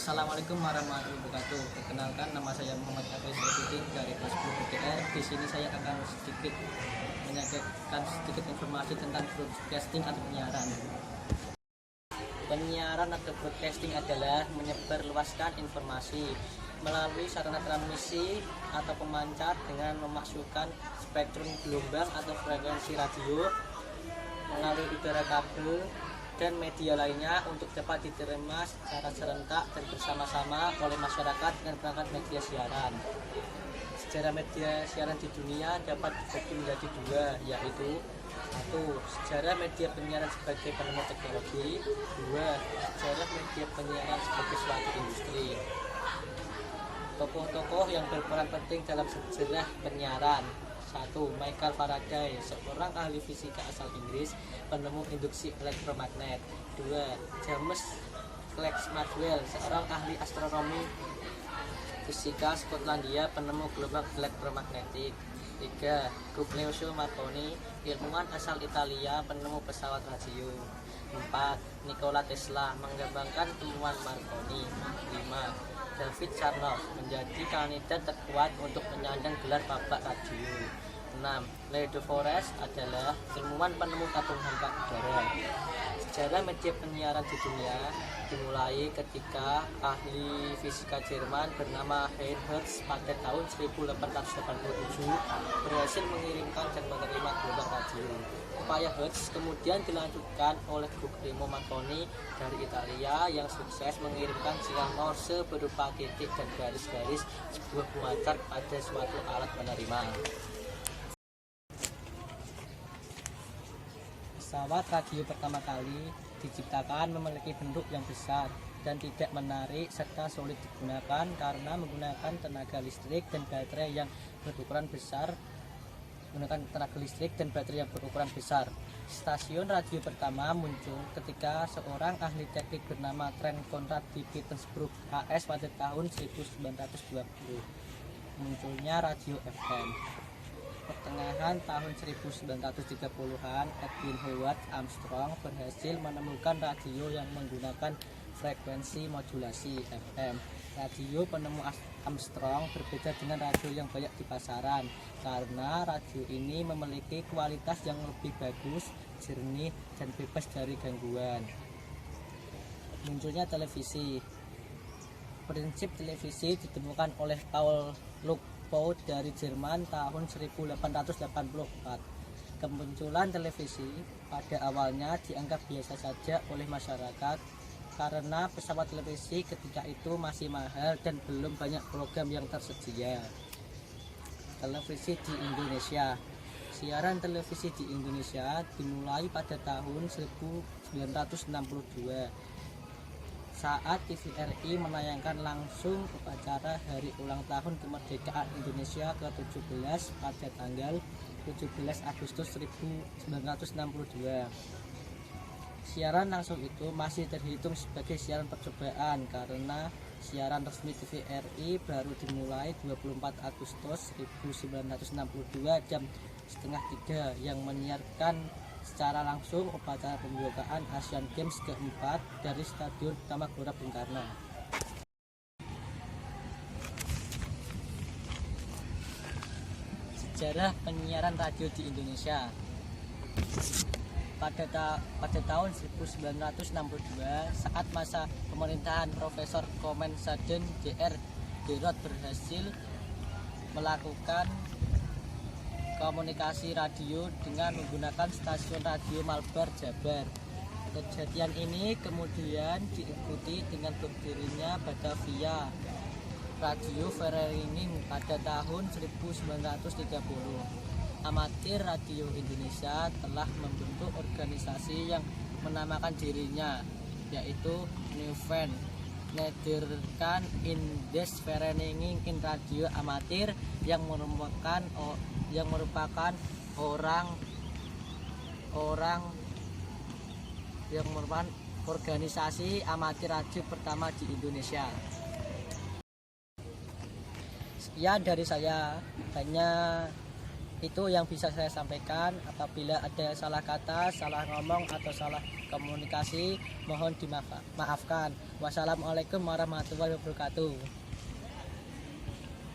Assalamualaikum warahmatullahi wabarakatuh. Perkenalkan, nama saya Muhammad Abdul Syafiqin dari kelas 10 BTR. Di sini saya akan sedikit menyampaikan sedikit informasi tentang broadcasting atau penyiaran. Penyiaran atau broadcasting adalah menyebarluaskan informasi melalui sarana transmisi atau pemancar dengan memasukkan spektrum gelombang atau frekuensi radio melalui udara, kabel, dan media lainnya untuk dapat diterima secara serentak dan bersama-sama oleh masyarakat dengan perangkat media siaran. Sejarah media siaran di dunia dapat dibagi menjadi dua, yaitu satu, sejarah media penyiaran sebagai penemu teknologi. Dua, sejarah media penyiaran sebagai suatu industri. Tokoh-tokoh yang berperan penting dalam sejarah penyiaran. 1. Michael Faraday, seorang ahli fisika asal Inggris, penemu induksi elektromagnet. 2. James Clerk Maxwell, seorang ahli astronomi fisika Skotlandia, penemu gelombang elektromagnetik. 3. Guglielmo Marconi, ilmuwan asal Italia, penemu pesawat radio. 4. Nikola Tesla, mengembangkan temuan Marconi. 5. David Sarnoff, menjadi kandidat terkuat untuk menyandang gelar Bapak Radio. 6. Lee De Forest adalah ilmuwan penemu tabung hampa udara. Sejarah media penyiaran di dunia dimulai ketika ahli fisika Jerman bernama Heinrich Hertz pada tahun 1887 berhasil mengirimkan dan menerima gelombang radio. Upaya Hertz kemudian dilanjutkan oleh Guglielmo Marconi dari Italia yang sukses mengirimkan sinyal Morse berupa titik dan garis-garis sebuah pemancar pada suatu alat penerima. Pesawat radio pertama kali diciptakan memiliki bentuk yang besar dan tidak menarik serta sulit digunakan karena menggunakan tenaga listrik dan baterai yang berukuran besar. Stasiun radio pertama muncul ketika seorang ahli teknik bernama Trent Conrad di Petersburg, AS pada tahun 1920. Munculnya radio FM. Pertengahan tahun 1930-an, Edwin Howard Armstrong berhasil menemukan radio yang menggunakan frekuensi modulasi FM. Radio penemu Armstrong berbeda dengan radio yang banyak di pasaran karena radio ini memiliki kualitas yang lebih bagus, jernih, dan bebas dari gangguan. Munculnya televisi. Prinsip televisi ditemukan oleh Paul Luckpout dari Jerman tahun 1884. Kemunculan televisi pada awalnya dianggap biasa saja oleh masyarakat karena pesawat televisi ketika itu masih mahal dan belum banyak program yang tersedia. Televisi di Indonesia. Siaran televisi di Indonesia dimulai pada tahun 1962 saat TVRI menayangkan langsung upacara hari ulang tahun kemerdekaan Indonesia ke-17 pada tanggal 17 Agustus 1962. Siaran langsung itu masih terhitung sebagai siaran percobaan karena siaran resmi TVRI baru dimulai 24 Agustus 1962 jam setengah 3 yang menyiarkan secara langsung upacara pembukaan Asian Games keempat dari Stadion Utama Gelora Bung Karno. Sejarah penyiaran radio di Indonesia. Pada tahun 1962 saat masa pemerintahan Profesor Comensaden Dr. Dirot berhasil melakukan komunikasi radio dengan menggunakan stasiun radio Malbar Jabar. Kejadian ini kemudian diikuti dengan berdirinya Batavia Radio Vereniging pada tahun 1930. Amatir Radio Indonesia telah membentuk organisasi yang menamakan dirinya, yaitu Nieuwen Nederland Indes Vereniging in Radio Amatir yang merupakan organisasi amatir radio pertama di Indonesia. Sekian dari saya, hanya Itu yang bisa saya sampaikan. Apabila ada salah kata, salah ngomong, atau salah komunikasi, mohon dimaafkan. Wassalamualaikum warahmatullahi wabarakatuh.